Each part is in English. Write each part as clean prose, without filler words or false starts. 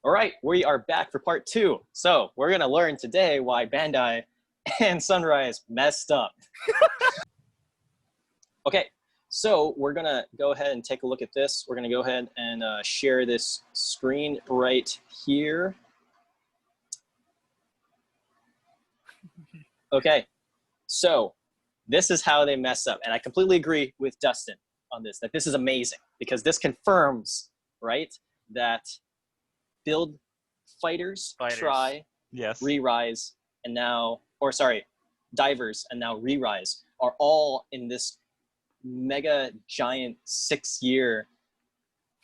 All right, we are back for part 2. So we're going to learn today why Bandai and Sunrise messed up. Okay, so we're going to go ahead and take a look at this. We're going to go ahead and share this screen right here. Okay, so this is how they mess up. And I completely agree with Dustin on this, that this is amazing because this confirms, right, that build fighters, try, yes, re-rise, and now, or sorry, divers, and now re-rise are all in this mega giant 6-year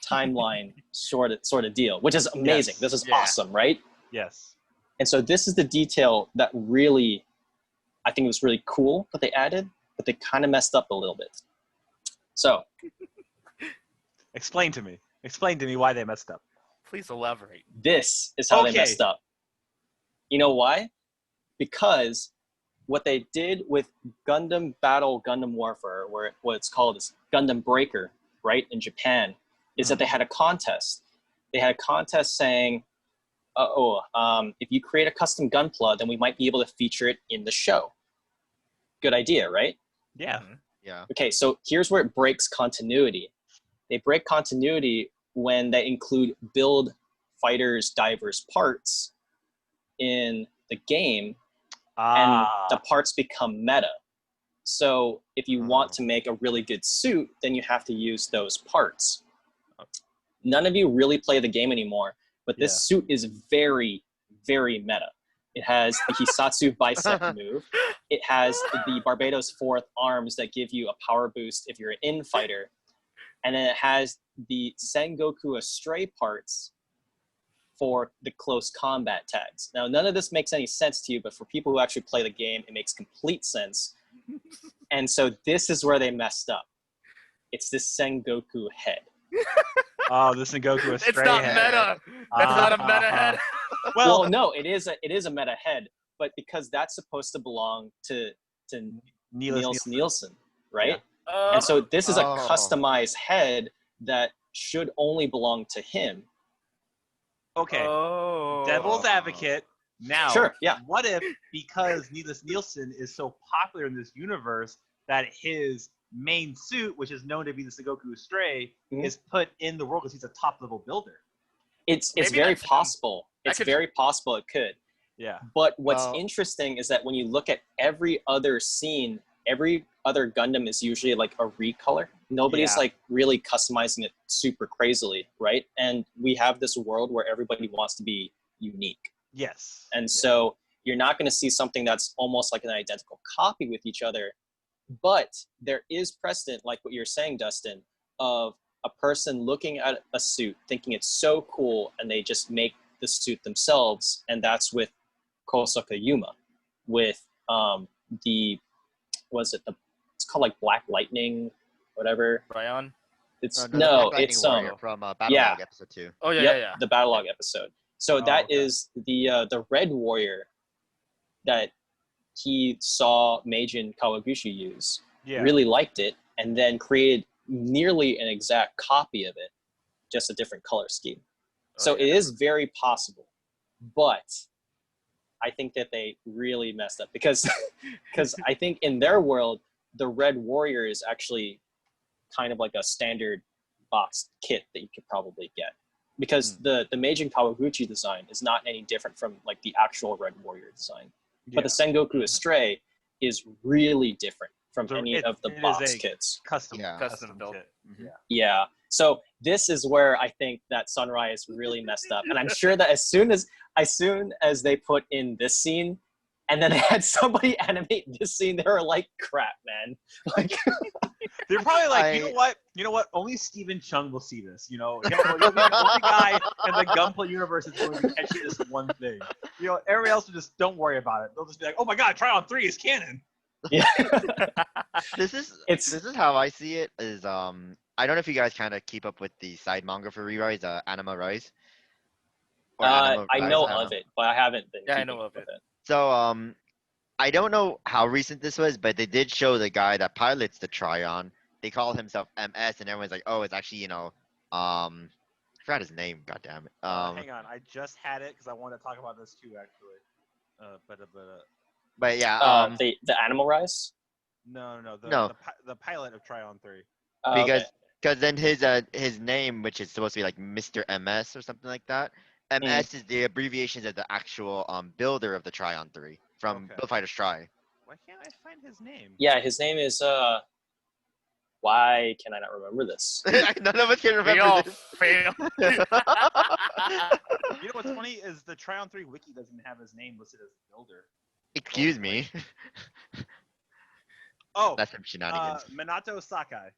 timeline sort of deal, which is amazing. Yes. This is awesome, right? Yes. And so this is the detail that really, I think it was really cool that they added, but they kind of messed up a little bit. So. Explain to me why they messed up. Please elaborate. This is how they messed up. You know why? Because what they did with Gundam Battle, Gundam Warfare, where what it's called is Gundam Breaker, right, in Japan, is that they had a contest. They had a contest saying, if you create a custom Gunpla, then we might be able to feature it in the show. Good idea, right? Yeah. Yeah. Okay, so here's where it breaks continuity. They break continuity when they include build fighters, divers parts in the game, and the parts become meta. So if you want to make a really good suit, then you have to use those parts. None of you really play the game anymore, but this suit is very, very meta. It has the Hisatsu bicep move. It has the Barbados 4th arms that give you a power boost if you're an in-fighter. And then it has the Sengoku Astray parts for the close combat tags. Now, none of this makes any sense to you, but for people who actually play the game, it makes complete sense. And so this is where they messed up. It's this Sengoku head. Oh, the Sengoku Astray It's not head. Meta. That's not a meta head. Well, no, it is a meta head, but because that's supposed to belong to Niels Nielsen, right? Yeah. And so this is a customized head that should only belong to him. Okay. Devil's advocate. Now, sure, yeah. What if, because Niels Nielsen is so popular in this universe, that his main suit, which is known to be the Sengoku Astray, is put in the world because he's a top-level builder? It's very possible. It's very possible it could. Yeah. But what's interesting is that when you look at every other scene, every other Gundam is usually like a recolor. Nobody's like really customizing it super crazily, right? And we have this world where everybody wants to be unique. Yes. And so you're not going to see something that's almost like an identical copy with each other. But there is precedent, like what you're saying, Dustin, of a person looking at a suit, thinking it's so cool, and they just make the suit themselves. And that's with Kosaka Yuma, with it's called like Black Lightning, whatever. Ryan? It's from Battle Log episode 2. Oh yeah. The Battle Log episode. So that is the Red Warrior that he saw Meijin Kawaguchi use. Yeah. Really liked it, and then created nearly an exact copy of it, just a different color scheme. So it is very possible, but I think that they really messed up because I think in their world, the Red Warrior is actually kind of like a standard boxed kit that you could probably get, because the Meijin Kawaguchi design is not any different from like the actual Red Warrior design. But the Sengoku Astray is really different from any of the box kits. Custom built. Yeah. So this is where I think that Sunrise really messed up. And I'm sure that as soon as they put in this scene, and then they had somebody animate this scene, they were like, crap, man. Like they're probably like, you know what? Only Stephen Chung will see this. You'll be the only guy in the Gunpla universe that's going to catch this one thing. Everybody else will just don't worry about it. They'll just be like, oh my god, Tryon 3 is canon. Yeah. This is how I see it. Is I don't know if you guys kind of keep up with the side manga for Re-Rise, Anima Rise. I know of it, but I haven't been. Yeah, I know of it. So I don't know how recent this was, but they did show the guy that pilots the Tryon. They call himself MS, and everyone's like, oh, it's actually forgot his name. God damn it. Hang on, I just had it because I wanted to talk about this too, actually. But yeah. The Animal Rise. No. No. The pilot of Tryon 3. Because Okay. because then his name, which is supposed to be like Mr. MS or something like that. MS is the abbreviations of the actual builder of the Tryon 3 from Build Fighters Try. Why can't I find his name? Yeah, his name is why can I not remember this? None of us can We remember all this. fail. You know what's funny is the Tryon 3 wiki doesn't have his name listed as builder. Excuse me. Oh, That's some shenanigans. Minato Sakai.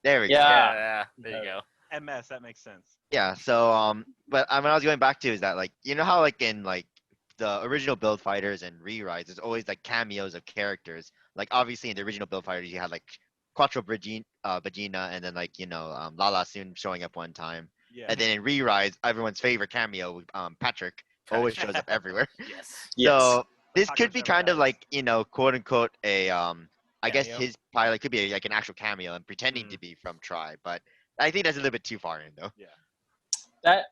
There we go. Yeah, there you go. MS, that makes sense. Yeah. So but what I was going back to is that like you know how like in like the original Build Fighters and Re-Rise, there's always like cameos of characters. Like obviously in the original Build Fighters, you had like Quattro Bagina, and then like Lala Soon showing up one time. Yeah. And then in Re-Rise, everyone's favorite cameo, Patrick, always shows up everywhere. Yes. So this Patrick could be never kind of dies. like quote unquote a I guess Cameo? his pilot could be like an actual cameo and pretending to be from Try, but I think that's a little bit too far in though. That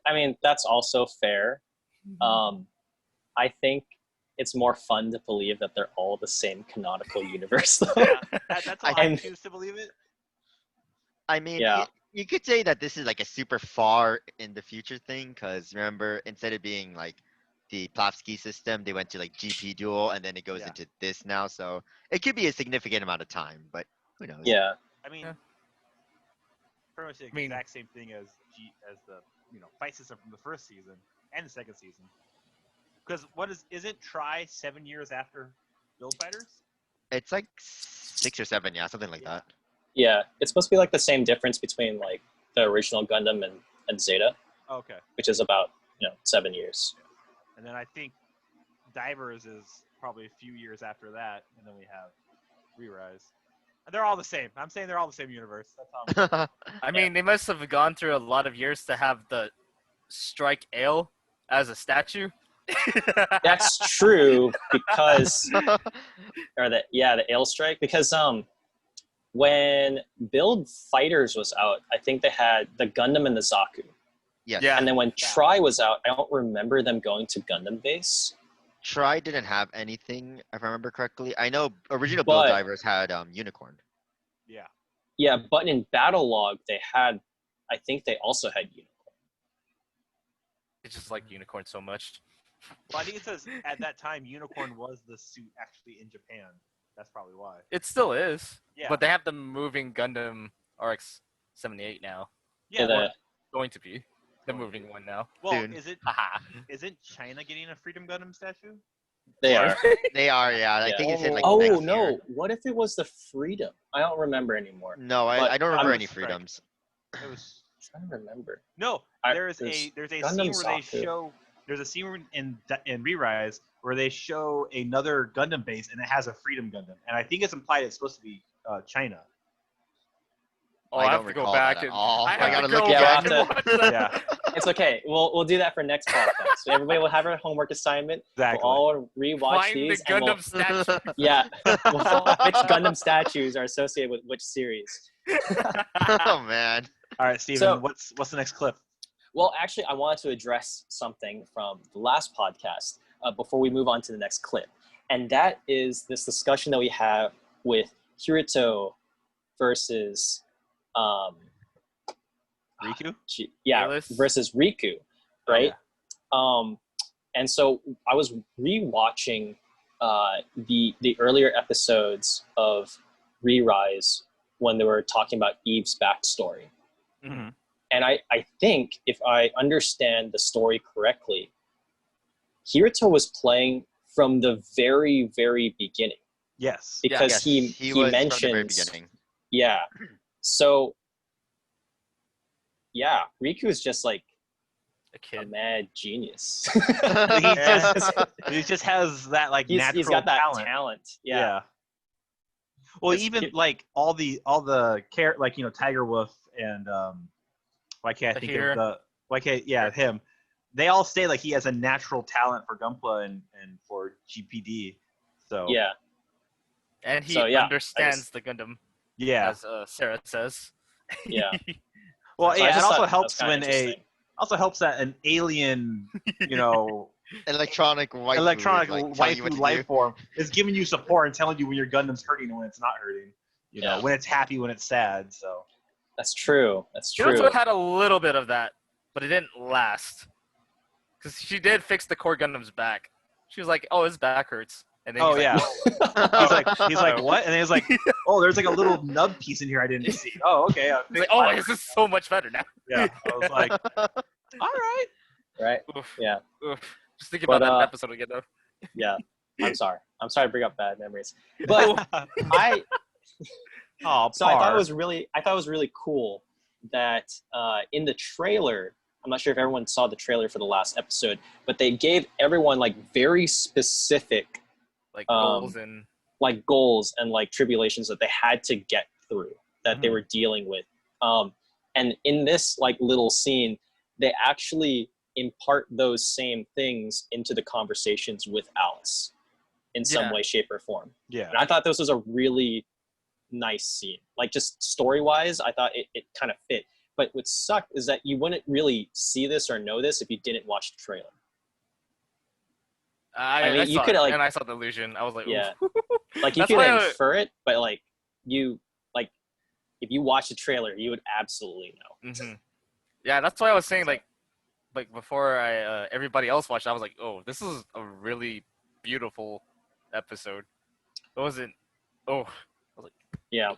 that's also fair. I think it's more fun to believe that they're all the same canonical universe, though. Yeah, that's how I choose to believe it. I mean, Yeah. you could say that this is like a super far in the future thing, because remember, instead of being like the Plavsky system, they went to like GP dual, and then it goes into this now. So it could be a significant amount of time, but who knows? Yeah. I mean, Yeah. pretty much the exact same thing as the fight system from the first season and the second season. Because isn't Try 7 years after Build Fighters? It's like 6 or 7, yeah, something like that. Yeah, it's supposed to be like the same difference between like the original Gundam and Zeta. Okay. Which is about 7 years. And then I think Divers is probably a few years after that, and then we have Re-Rise. And they're all the same. I'm saying they're all the same universe. That's how I mean, they must have gone through a lot of years to have the Strike Ale as a statue. That's true because the Ale Strike, because when Build Fighters was out, I think they had the Gundam and the Zaku. Yes. Yeah. And then when Try was out, I don't remember them going to Gundam base. Try didn't have anything, if I remember correctly. I know original Build Divers had Unicorn. Yeah. Yeah, but in Battle Log they had, I think they also had Unicorn. It's just like Unicorn so much. Well, I think it says at that time Unicorn was the suit actually in Japan. That's probably why. It still is. Yeah. But they have the moving Gundam RX-78 now. Yeah. Yeah, Going to be the moving one now. Well, Soon. isn't China getting a Freedom Gundam statue? They are. They are, yeah. I think it's in like oh next no! year. What if it was the Freedom? I don't remember anymore. No, But I don't remember I'm any Strike. freedoms. It was I'm trying to remember. no. There's a scene Gundam where they Zaku. show. There's a scene in Re-Rise where they show another Gundam base and it has a Freedom Gundam, and I think it's implied it's supposed to be China. Oh, I I don't have to go recall back that at and all. I I have gotta to look go again. back Yeah, and we'll watch that. Yeah. It's okay. We'll do that for next podcast. So everybody will have our homework assignment. Exactly. We'll all rewatch Find these. the and Gundam statue. yeah, we'll find which Gundam statues are associated with which series. Oh man. All right, Steven. So- what's the next clip? Well, actually, I wanted to address something from the last podcast before we move on to the next clip. And that is this discussion that we have with Kirito versus Riku? Alias? versus Riku, right? And so I was rewatching the earlier episodes of Re-Rise when they were talking about Eve's backstory. Mm-hmm. And I think if I understand the story correctly, Kirito was playing from the very, very beginning. Yes. Because Yes, he was from the very mentions, beginning. yeah. So, yeah, Riku is just like A a kid. mad genius. He just has that like natural he's got that talent. talent. Yeah. Well, It's even cute. like all the like Tiger Wolf and why can't I think Tahir. of the him. They all say like he has a natural talent for Gunpla and for GPD. So Yeah. And he So, yeah, understands the Gundam, yeah. as Sarah says. Yeah. Well, So I yeah. It just also thought that helps was kinda when interesting. Also helps that an alien, you know, Electronic waifu. electronic Like, telling you what waifu to life do. form is giving you support and telling you when your Gundam's hurting and when it's not hurting. You know, Yeah. when it's happy, when it's sad. So That's true. That's true. Kyoto had a little bit of that, but it didn't last. Because she did fix the core Gundam's back. She was like, "Oh, his back hurts," and then oh he's yeah, he's like what? And then he's like, oh, there's like a little nub piece in here I didn't see. Oh, okay. he's like, "Oh, this is so much better now." Yeah, I was like, all right. Right? Oof, Yeah. oof. Just thinking about that episode again, though. Yeah. I'm sorry to bring up bad memories. But I Oh, so I thought it was really cool that in the trailer, I'm not sure if everyone saw the trailer for the last episode, but they gave everyone like very specific like goals and like tribulations that they had to get through, that they were dealing with. And in this like little scene, they actually impart those same things into the conversations with Alice in some way, shape, or form. Yeah. And I thought this was a really nice scene. Like just story-wise, I thought it kind of fit. But what sucked is that you wouldn't really see this or know this if you didn't watch the trailer. I mean, you saw could it, like, and I saw the illusion. I was like, yeah, oof. like you That's could why I- infer it, but like you like if you watch the trailer, you would absolutely know. Mm-hmm. Yeah, that's why I was saying like before everybody else watched, I was like, oh, this is a really beautiful episode. It wasn't. Oh, I was like, Yeah.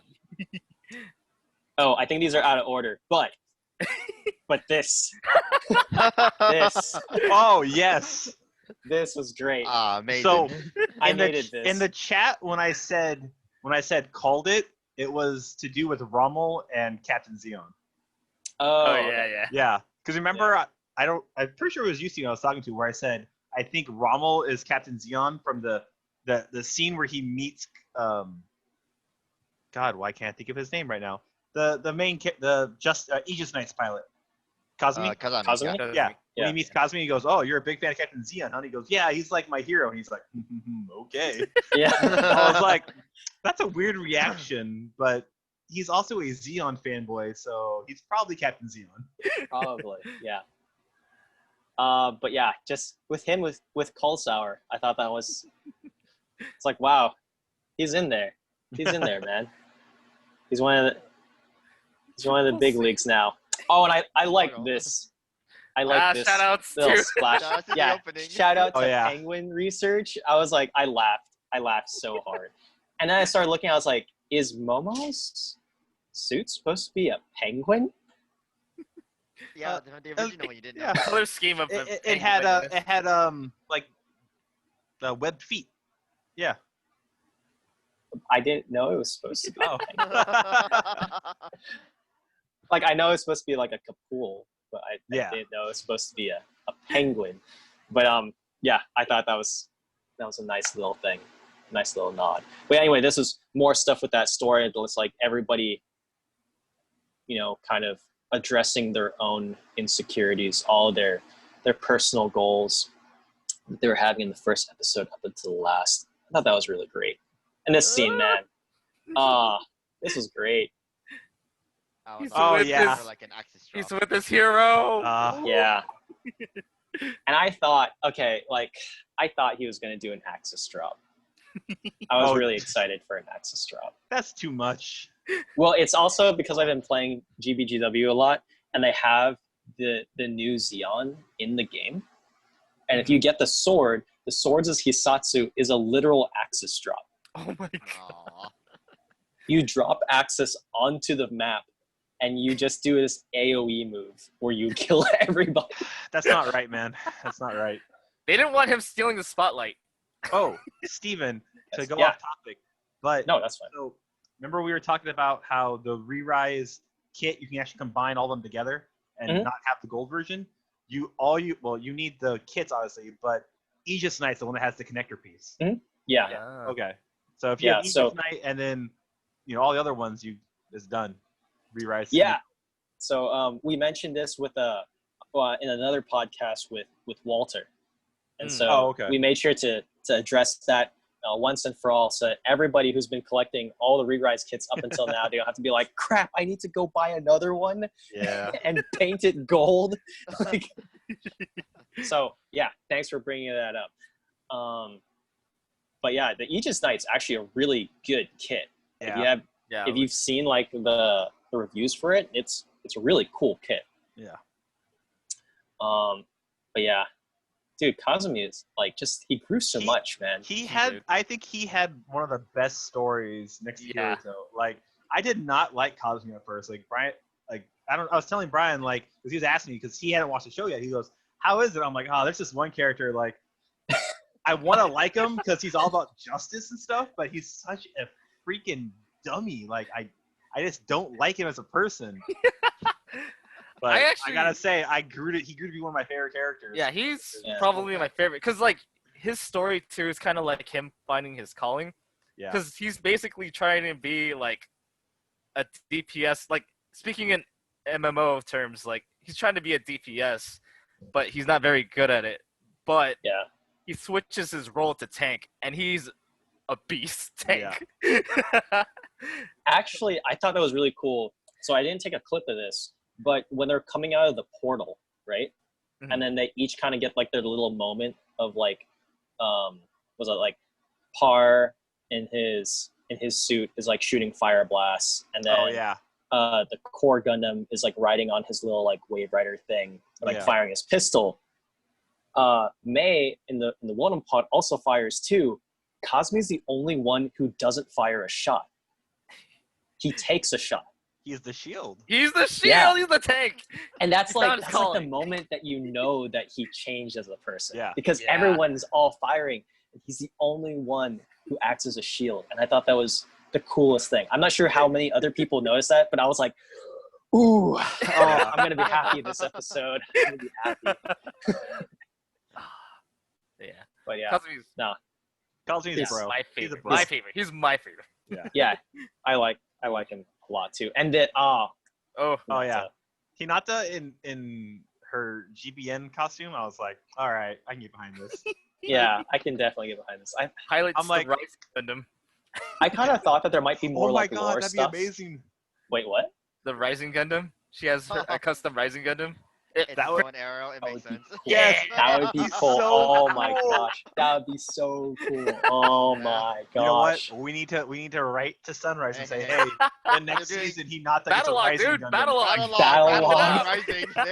Oh, I think these are out of order, but this Oh yes. this was great. Amazing. So I in the needed this. in the chat when I said called it, it was to do with Rommel and Captain Xeon. oh okay. yeah. Yeah, because remember, I'm pretty sure it was you, Steve, I was talking to, where I said I think Rommel is Captain Xeon from the scene where he meets God, why can't I think of his name right now? The main Aegis Knight's pilot, Kazumi. Kazumi? Yeah. When Yeah. he meets Kazumi, he goes, "Oh, you're a big fan of Captain Xeon, huh?" And he goes, "Yeah, he's like my hero." And he's like, "Okay." Yeah. I was like, "That's a weird reaction," but he's also a Xeon fanboy, so he's probably Captain Xeon. Probably, yeah. But yeah, just with him with Coldsour, I thought that was. It's like, wow, he's in there. He's in there, man. He's one of the big leagues now. Oh, and I like this. I like this Shout outs little to splash. Shout out to the Yeah, opening. shout out to Oh, yeah. Penguin Research. I was like, I laughed so hard. And then I started looking. I was like, is Momo's suit supposed to be a penguin? Yeah, the original one you didn't know. Yeah. color scheme of It had like the webbed feet. Yeah. I didn't know it was supposed to be. Oh. A penguin. Like I know it's supposed to be like a capool, but I didn't know it was supposed to be a penguin. But yeah, I thought that was a nice little thing, nice little nod. But anyway, this is more stuff with that story. It's like everybody, kind of addressing their own insecurities, all their personal goals that they were having in the first episode up until the last. I thought that was really great. And this scene, man, this was great. He's Oh, with yeah. his- Like an axis He's drop. with his hero. Yeah. And I thought he was going to do an Axis drop. I was really excited for an Axis drop. That's too much. Well, it's also because I've been playing GBGW a lot, and they have the new Xeon in the game. And if you get the sword's Hisatsu is a literal Axis drop. Oh my god. Aw. You drop Axis onto the map, and you just do this AoE move where you kill everybody. That's not right, man. That's not right. They didn't want him stealing the spotlight. Oh, Steven, to go Yeah. off topic, but No, that's fine. so remember we were talking about how the Re-Rise kit, you can actually combine all of them together and Mhm. not have the gold version. You need the kits obviously, but Aegis Knight's the one that has the connector piece. Yeah. Ah. Okay, so if you Yeah, have Aegis so- Knight and then all the other ones, it's done. Re-Rise. Yeah. So we mentioned this with in another podcast with Walter, and so Oh, okay. we made sure to address that once and for all, so that everybody who's been collecting all the Re-Rise kits up until now, they don't have to be like, crap, I need to go buy another one Yeah. and paint it gold. Like, so yeah, thanks for bringing that up. But yeah, the Aegis Knight's actually a really good kit. Yeah. If you've seen like the reviews for it, it's a really cool kit. Yeah. But yeah, dude, Kazumi is like he grew so much, man. I think he had one of the best stories next to Kirito. Like, I did not like Kazumi at first. Like, Brian, like, I was telling Brian, like, because he was asking me, because he hadn't watched the show yet. He goes, how is it? I'm like, oh, there's this one character, like, I want to like him because he's all about justice and stuff, but he's such a freaking dummy. Like, I just don't like him as a person. But I gotta say, he grew to be one of my favorite characters. Yeah, he's probably my favorite because like his story too is kind of like him finding his calling. Yeah. Because he's basically trying to be like a DPS. Like speaking in MMO terms, like he's trying to be a DPS, but he's not very good at it. But he switches his role to tank, and he's a beast tank. Yeah. Actually, I thought that was really cool. So I didn't take a clip of this. But when they're coming out of the portal, right? Mm-hmm. And then they each kind of get like their little moment of like, was it like Par in his suit is like shooting fire blasts, and then the core Gundam is like riding on his little like Wave Rider thing, like firing his pistol. Mei in the Wonum pod also fires too. Kazumi's the only one who doesn't fire a shot. He takes a shot. He's the shield. He's the shield. He's the tank. And that's like the moment that you know that he changed as a person. Yeah. Because everyone's all firing. And he's the only one who acts as a shield. And I thought that was the coolest thing. I'm not sure how many other people noticed that, but I was like, ooh, I'm going to be happy this episode. I'm going to be happy. But yeah. Kazumi's bro. My favorite. My favorite. He's my favorite. Yeah. I like him a lot too. And that Hinata in her GBN costume, I was like, all right, I can get behind this. Yeah, I can definitely get behind this. I'm like Rising Gundam. I kind of thought that there might be more like lore that'd stuff. Be amazing. Wait, what? The Rising Gundam. She has a custom Rising Gundam. That one arrow. It makes sense. Yes, that would be cool. So my gosh, that would be so cool. Oh my gosh. You know what? We need to write to Sunrise and say, hey, the next season Hinata gets a Rising Gundam.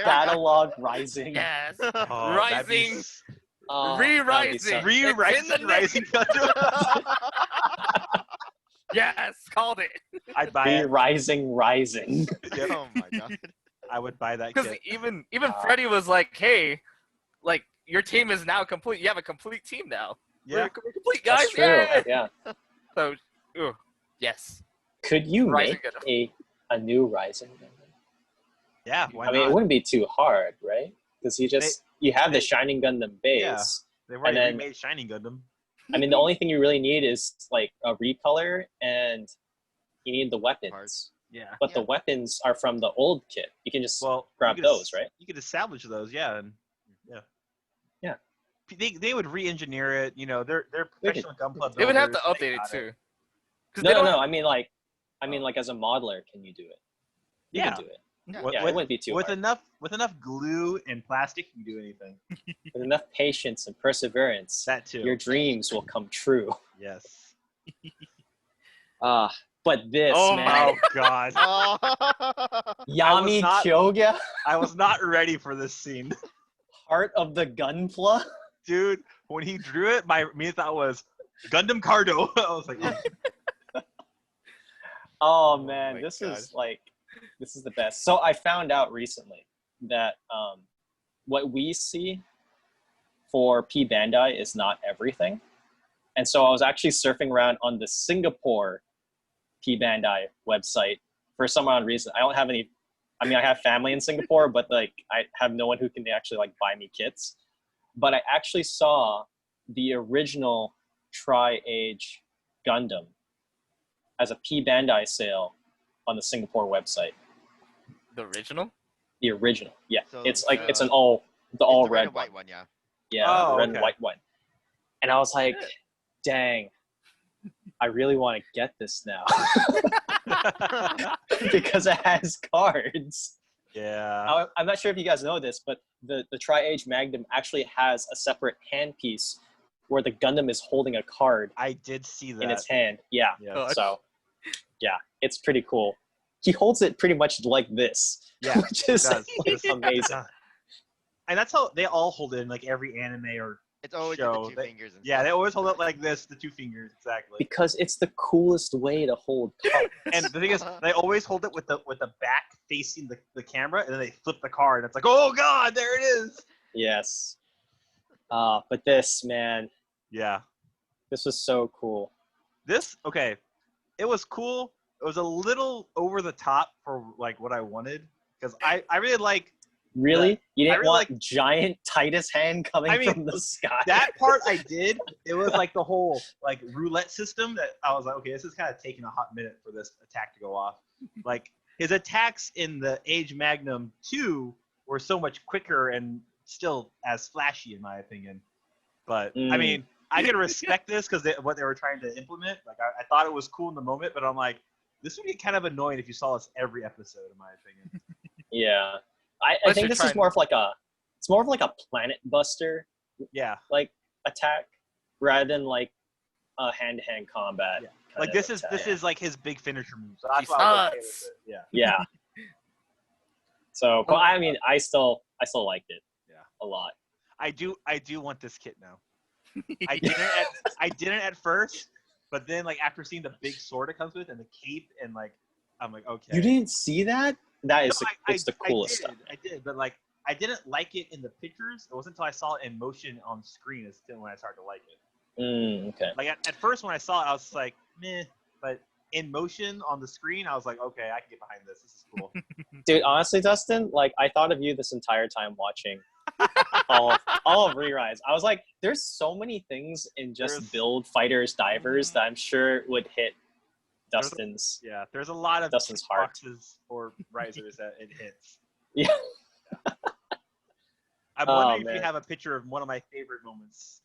Battlelog Rising. Yes. Rising. Re-Rising. Rising Gundam. Yes, called it. I'd buy it. Rising. Oh my god. I would buy that. Because even Freddy was like, "Hey, like your team is now complete. You have a complete team now. Yeah, we're complete, guys. That's true. Yeah. So, yes. Could you make a new Rising Gundam? Yeah. Why not? It wouldn't be too hard, right? Because you have the Shining Gundam base. Yeah. They've already remade Shining Gundam. I mean, the only thing you really need is like a recolor, and you need the weapons. Yeah. But the weapons are from the old kit. You can just grab those, right? You could establish those, yeah. They would re-engineer it. You know, they're professional Gunpla builders. They would have to update it too. No. I mean, like as a modeler, can you do it? You can do it. Yeah. It wouldn't be too hard. With enough glue and plastic, you can do anything. With enough patience and perseverance, that too. Your dreams will come true. Yes. But this, man. Oh, God. Yami Kyoga? I was not ready for this scene. Heart of the Gunpla? Dude, when he drew it, my immediate thought was, Gundam Cardo. I was like, oh man, this is the best. So I found out recently that what we see for P Bandai is not everything. And so I was actually surfing around on the Singapore P Bandai website for some odd reason. I don't have any. I mean, I have family in Singapore, but like I have no one who can actually like buy me kits. But I actually saw the original Tri-Age Gundam as a P Bandai sale on the Singapore website. The original? The original, yeah. So, it's like it's an all red and white one, yeah. Yeah, red and white one. And I was like, dang, I really want to get this now because it has cards. Yeah. I'm not sure if you guys know this, but the Tri-Age Magnum actually has a separate handpiece where the Gundam is holding a card I did see that. in its hand. Yeah. Yes. So, yeah, it's pretty cool. He holds it pretty much like this, Yeah, which is does. like, amazing. And that's how they all hold it in like every anime or It's always show. the two fingers. And Yeah, stuff. they always hold it like this, the two fingers, exactly. Because it's the coolest way to hold cards. And the thing is, they always hold it with the back facing the camera, and then they flip the card, and it's like, oh god, there it is. Yes. But this, man, Yeah. this was so cool. This, okay, it was cool. It was a little over the top for like what I wanted, because I really like Really? You didn't really want giant Titus hand coming from the sky? that part. I did. It was like the whole like roulette system that I was like, okay, this is kind of taking a hot minute for this attack to go off. Like his attacks in the Age Magnum 2 were so much quicker and still as flashy in my opinion. But I mean, I can respect this because what they were trying to implement. Like I thought it was cool in the moment, but I'm like, this would get kind of annoying if you saw this every episode, in my opinion. Yeah. I think this is more of like a Planet Buster Yeah. like attack rather than like a hand-to-hand combat. Yeah. kind Like of this attack. is like his big finisher move. So that's why I was okay with it. Yeah. Yeah. So, but I mean, I still liked it. Yeah. A lot. I do want this kit now. I didn't at first, but then like after seeing the big sword it comes with and the cape and like I'm like, okay. You didn't see that? That is it's the coolest stuff. I did, but like I didn't like it in the pictures. It wasn't until I saw it in motion on screen as then when I started to like it. Okay. Like at first when I saw it, I was like, meh. But in motion on the screen, I was like, okay, I can get behind this. This is cool. Dude, honestly, Dustin, like I thought of you this entire time watching all of Re-Rise. I was like, there's so many things in just build fighters, divers that I'm sure would hit Dustin's. There's a lot of Dustin's heart. boxes or risers that it hits. Yeah. I'm wondering if you have a picture of one of my favorite moments.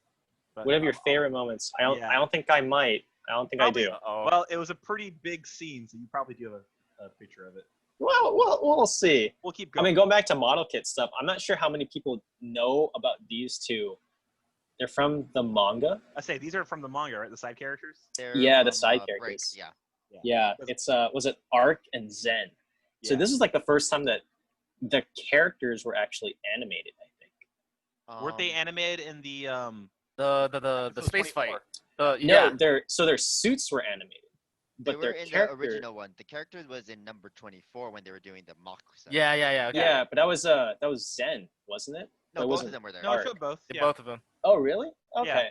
But, One of your favorite moments. I don't think I might. I don't think probably, I do. Well, it was a pretty big scene, so you probably do have a picture of it. Well, we'll see. We'll keep going. I mean, going back to model kit stuff, I'm not sure how many people know about these two. They're from the manga. I say these are from the manga, right? The side characters. The side characters. Break, yeah. It's was it Arc and Zen? So this is like the first time that the characters were actually animated. I think. Weren't they animated in the space fight? No, their suits were animated, but they were their in character. the original one. The character was in number 24 when they were doing the mock. Set. Yeah. Okay. Yeah, but that was Zen, wasn't it? No, both of them were there. No, I showed both. Yeah, both of them. Oh, really? Okay. Yeah.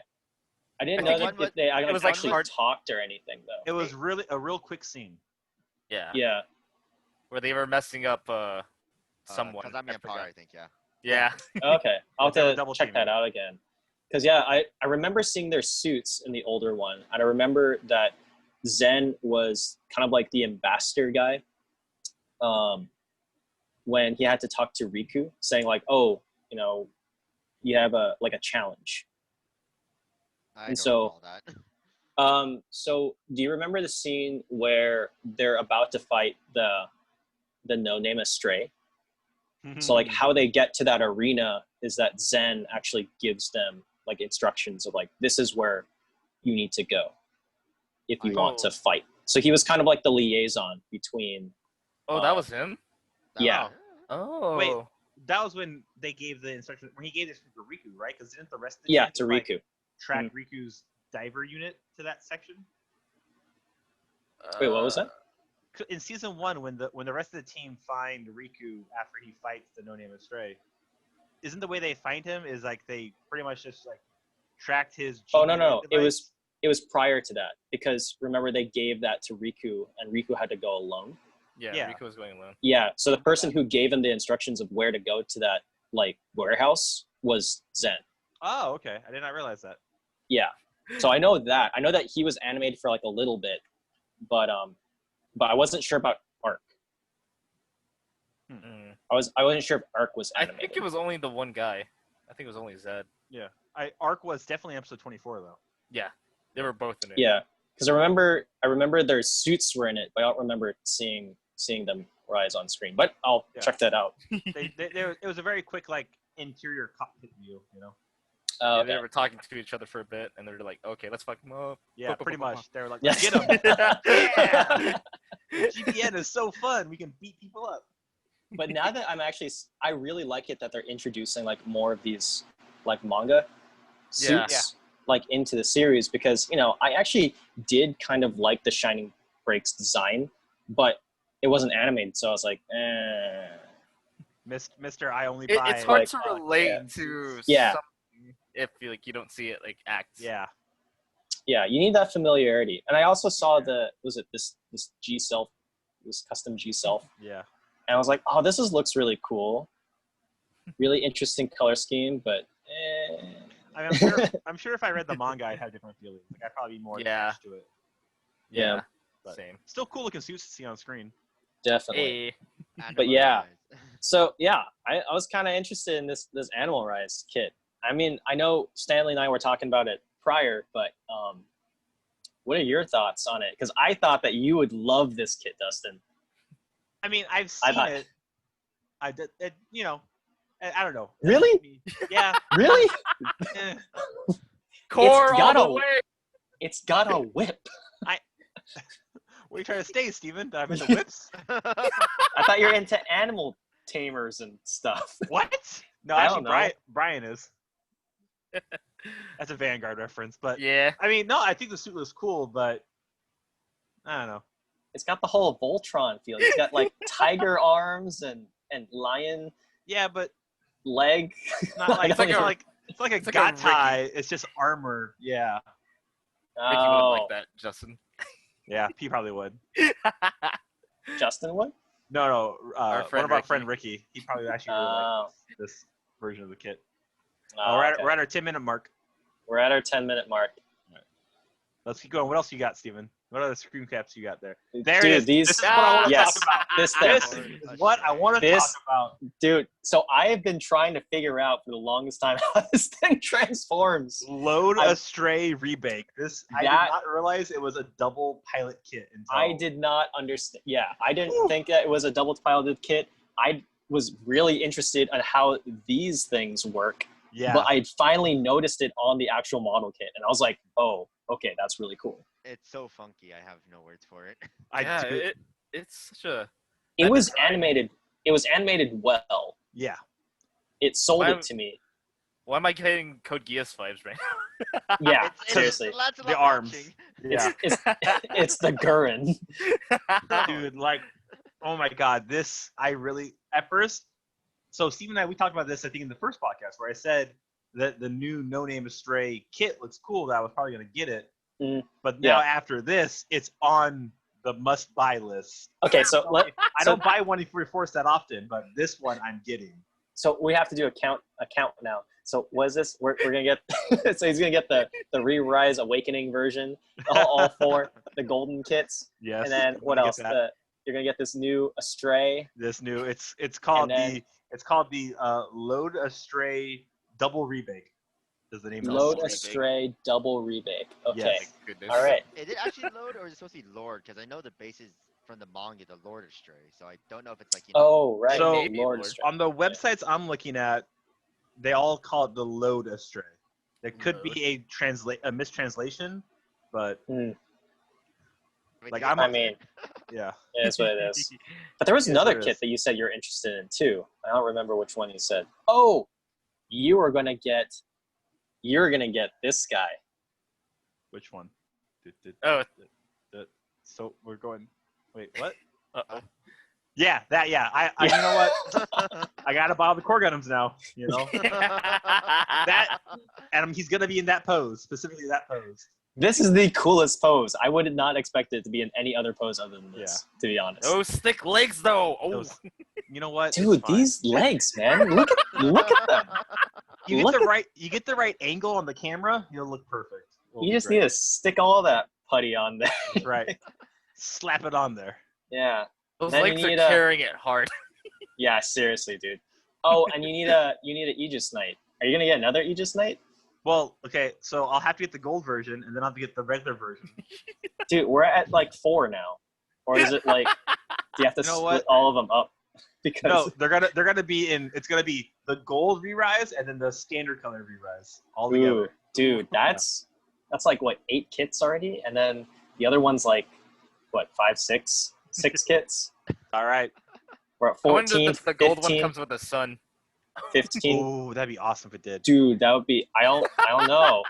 I didn't know that they was like actually talked or anything, though. It was really a real quick scene. Yeah. Yeah. Where they were messing up someone. Kazami Empire, I think, yeah. Yeah. Okay. I'll have to double check team that out again. Because, I remember seeing their suits in the older one. And I remember that Zen was kind of like the ambassador guy when he had to talk to Riku, saying like, oh, you have a challenge. I don't recall that. So do you remember the scene where they're about to fight the No Name Astray? So like how they get to that arena is that Zen actually gives them like instructions of like, this is where you need to go if you want to fight. So he was kind of like the liaison between. Oh, that was him? Yeah. Oh. Wait, that was when they gave the instructions, when he gave this to Riku, right? Because didn't the rest of the Yeah, team to Riku. track Riku's diver unit to that section? Wait, what was that? In season 1, when the rest of the team find Riku after he fights the No Name Astray, isn't the way they find him is like they pretty much just like tracked his. Oh no! It was prior to that because remember they gave that to Riku and Riku had to go alone. Yeah. Riku was going alone. Yeah, so the person who gave him the instructions of where to go to that like warehouse was Zen. Oh, okay. I did not realize that. Yeah, so I know that. I know that he was animated for like a little bit, but I wasn't sure about Arc. I wasn't sure if Arc was animated. I think it was only the one guy. I think it was only Zed. Yeah. Arc was definitely episode 24 though. Yeah. They were both in it. Yeah. Because I remember their suits were in it, but I don't remember seeing them rise on screen. But I'll check that out. It was a very quick like interior cockpit view, you know. Oh, Yeah, they were talking to each other for a bit, and they're like, "Okay, let's fuck them up." Yeah, pretty much. They were like, Yes. "Let's get them." Yeah. GBN is so fun. We can beat people up. But now that I really like it that they're introducing like more of these like manga suits like into the series, because I actually did kind of like the Shining Breaks design, but it wasn't animated, so I was like, Mr. I only buy. It's hard like, to relate to Yeah. something if you don't see it like act. Yeah. Yeah, you need that familiarity. And I also saw this G Self, this custom G Self. Yeah. And I was like, oh, looks really cool. Really interesting color scheme, but I mean, I'm sure if I read the manga, I'd have different feelings. Like I'd probably be more attached to it. Yeah. But Same. still cool looking suits to see on screen. Definitely. Hey. But yeah. So yeah, I was kind of interested in this Animal Rise kit. I mean, I know Stanley and I were talking about it prior, but what are your thoughts on it? Because I thought that you would love this kit, Dustin. I mean, I've seen it. I did it. I don't know. Really? Yeah. Really? Core all the way. It's got a whip. Where are you trying to stay, Steven? I'm into whips. I thought you were into animal tamers and stuff. What? No, I actually, don't know. Brian is. That's a Vanguard reference, but Yeah. I mean, no, I think the suit looks cool, but I don't know. It's got the whole Voltron feel. It's got like tiger arms and lion but leg. it's not like it's like a gatai. It's just armor. Yeah. Ricky would like that, Justin. Yeah, he probably would. Justin would? No. One of our friend Ricky. Ricky. He probably actually really likes this version of the kit. Okay. We're at our 10-minute mark. We're at our 10-minute mark. Right. Let's keep going. What else you got, Steven? What other screen caps you got there? Dude, There it is. This is what I want to yes, talk about. this thing. This is what I want to talk about. Dude, so I have been trying to figure out for the longest time how this thing transforms. Load Astray Rebake. I did not realize it was a double pilot kit until I did not understand. Yeah, I didn't think that it was a double piloted kit. I was really interested in how these things work. Yeah. But I finally noticed it on the actual model kit, and I was like, oh, okay, that's really cool. It's so funky. I have no words for it. It's such a. It was animated. It was animated well. Yeah. It sold it to me. Why am I getting Code Geass vibes right now? Yeah, seriously. The arms. Yeah. It's the Gurren. Dude, like, oh my God, at first. So Steve and I, we talked about this, I think, in the first podcast, where I said that the new No Name Astray kit looks cool, that I was probably going to get it. But now after this, it's on the must-buy list. Okay, so I don't buy one before that often, but this one I'm getting. So we have to do a count now. So what is this? We're gonna get. So he's gonna get the Re-Rise Awakening version, all four, the golden kits. Yes. And then what else? You're gonna get this new Astray. It's called the Load Astray Double Rebake. Is the name? Load Astray Double Rebake. Okay. Yes. All right. Is it actually Load or is it supposed to be Lord? Because I know the base is from the manga, the Lord Astray. So I don't know if it's like. Oh right. So Lord Astray. On the websites I'm looking at, they all call it the Load Astray. There could be a mistranslation, but like I mean, yeah, that's what it is. But there was another kit that you said you're interested in too. I don't remember which one you said. Oh, you're gonna get this guy. Which one? So we're going. Wait, what? Yeah, that. Yeah, I you know what? I gotta buy all the core Gundams now. You know that, and he's gonna be in that pose, specifically that pose. This is the coolest pose. I would not expect it to be in any other pose other than this, to be honest. Those thick legs, though. Oh, you know what, dude? These legs, man. Look at them. You get the right angle on the camera, you'll look perfect. You just need to stick all that putty on there. That's right. Slap it on there. Yeah. Those legs are carrying it hard. Yeah, seriously, dude. Oh, and you need a Aegis Knight. Are you gonna get another Aegis Knight? Well, okay, so I'll have to get the gold version, and then I'll have to get the regular version. Dude, we're at like 4 now, or is it like? Do you have to You know split what? all of them up? Because No, they're gonna be in. It's gonna be the gold re-rise and then the standard color re-rise all ooh, together. dude, that's like what 8 kits already, and then the other one's like what 5, 6 kits. All right. We're at I wonder 14, if the gold 15, one comes with a sun. 15. Oh, that'd be awesome if it did. Dude, that would be. I don't know.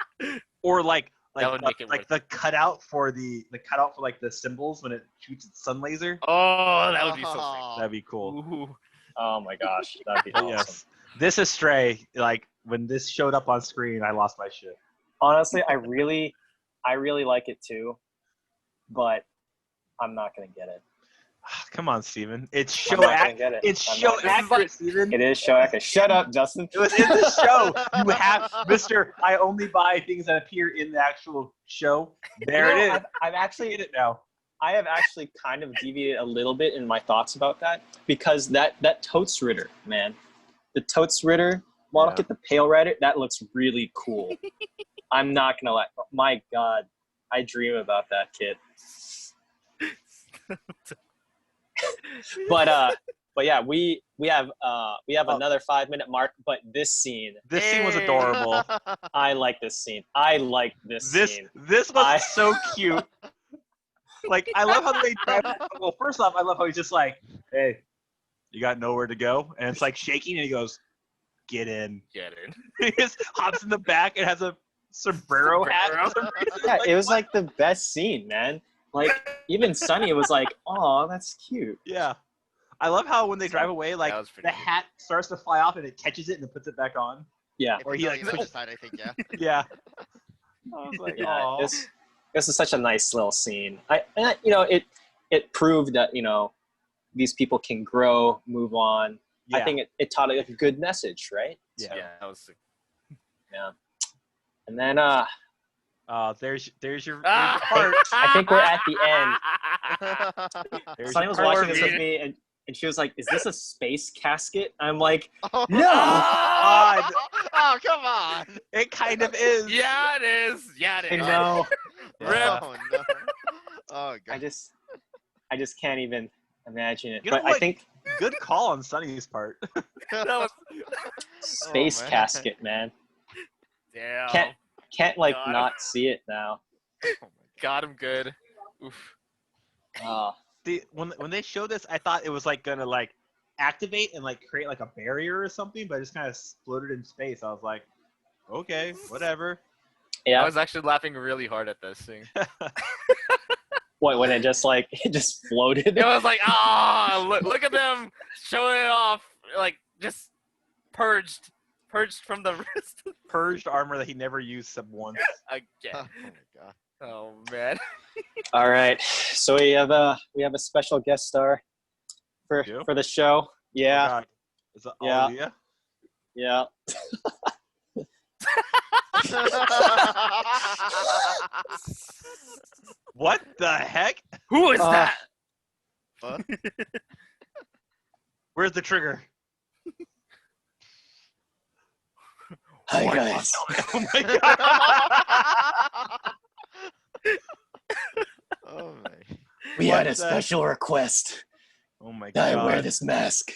Or like That would make it like the cutout for the cutout for like the symbols when it shoots its sun laser. Oh, that would be so sick. That'd be cool. Ooh. Oh my gosh, that'd be But awesome. yes, this is Stray. Like when this showed up on screen, I lost my shit. Honestly, I really like it too, but I'm not gonna get it. Come on, Steven. It's I'm show not gonna get it. It's I'm show not gonna- accurate, Steven. It is show accurate. Shut up, Justin. It was in the show. You have, Mister. I only buy things that appear in the actual show. There it is. I've actually In it now. I have actually kind of deviated a little bit in my thoughts about that because that Totes Ritter, man, the Totes Ritter model Yeah. kit, the Pale Rider, that looks really cool. I'm not gonna lie. My God, I dream about that kit. But yeah, we have another 5-minute mark. But this scene, This scene was adorable. I like this scene. I like this scene. This was so cute. Like I love how they drive. Well, first off, I love how he's just like, "Hey, you got nowhere to go," and it's like shaking, and he goes, "Get in." Get it. He just hops in the back and has a sombrero hat. for some reason. Yeah, Like, it was what? like the best scene, man. Like even Sunny was like, "Oh, that's cute." Yeah. I love how when they drive away, like That was pretty the good. hat starts to fly off and it catches it and it puts it back on. Yeah, If Or you he, like like, push aside, I think, yeah. Yeah. I was like, yeah. "Aw." This is such a nice little scene. It proved that these people can grow, move on. Yeah. I think it taught a good message, right? Yeah. Yeah, that was sick. Yeah. And then There's your Ah! part. I think we're at the end. There's Sunny your was part. watching this with me, and she was like, "Is this a space casket?" I'm like, Oh, "No." God. Oh, come on. It kind of is. Yeah, it is. Yeah, it I is. know. Yeah. Oh, no. Oh, I God. just can't even imagine it. You know But I what? think Good call on Sunny's part. That was, space man. casket, man. damn. Can't like God. not see it now. Got him good. Oof. See, when they showed this, I thought it was like gonna like activate and like create like a barrier or something, but it just kind of exploded in space. I was like, okay, whatever. I Yeah. was actually laughing really hard at this thing. What, when it just floated? It was like, look at them showing it off, like just purged from the wrist Purged armor that he never used sub once. again. Oh, my God. Oh man. All right. So we have a special guest star for do? the show. Yeah. Oh, God. Is that Yeah. Olivia? Yeah. What the heck? Who is Uh, that? What? Where's the trigger? Hi guys. Oh my God. Oh, my. We What had a the- special request. Oh my that I wear God. this mask.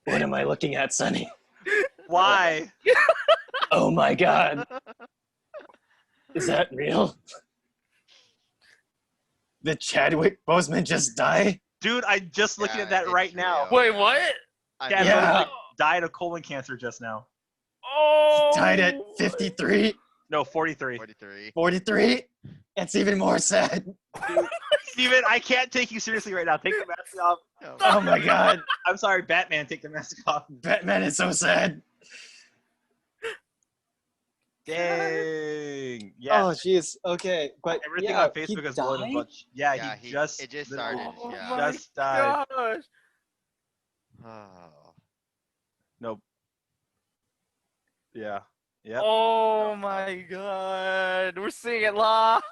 What am I looking at, Sonny? Why? Oh my God. Is that real? Did Chadwick Boseman just die? Dude, I'm just looking Yeah, at that it's right now. real. Wait, what? Chad Yeah. Boseman died of colon cancer just now. Oh. Died at 53, No, 43. 43. 43? That's even more sad. Steven, I can't take you seriously right now. Take the mask off. Oh my God. I'm sorry, Batman, take the mask off. Batman is so sad. Dang. Yeah. Oh jeez. Okay, but Everything yeah, on Facebook he is blowing died? a bunch. Yeah, Yeah, he just it just literally started. Oh Yeah. my just died. gosh. Oh. Nope. Yeah. Yep. Oh my god. We're seeing it live.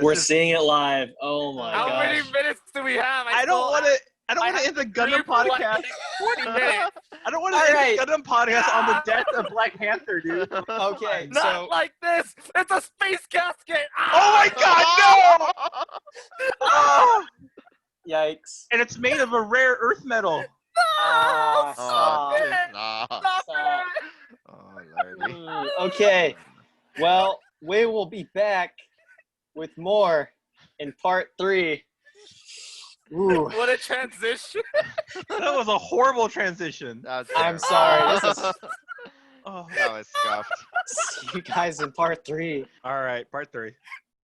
We're seeing it live. Oh my How gosh. many minutes do we have? I don't want to. I don't want to end the Gundam podcast. 40 minutes. I don't want to end right. the Gundam podcast on the death of Black Panther, dude. Okay, Not so like this. It's a space casket. Oh my God, no! Ah! yikes. And it's made of a rare earth metal. Ah, No! stop. Stop it! Stop. Stop Stop. it! Oh, Lordy. Okay, well, we will be back with more in part 3. Ooh, What a transition. That was a horrible transition. That was I'm terrible. sorry. This is Oh. That was scuffed. see you guys in part 3. All right, part 3.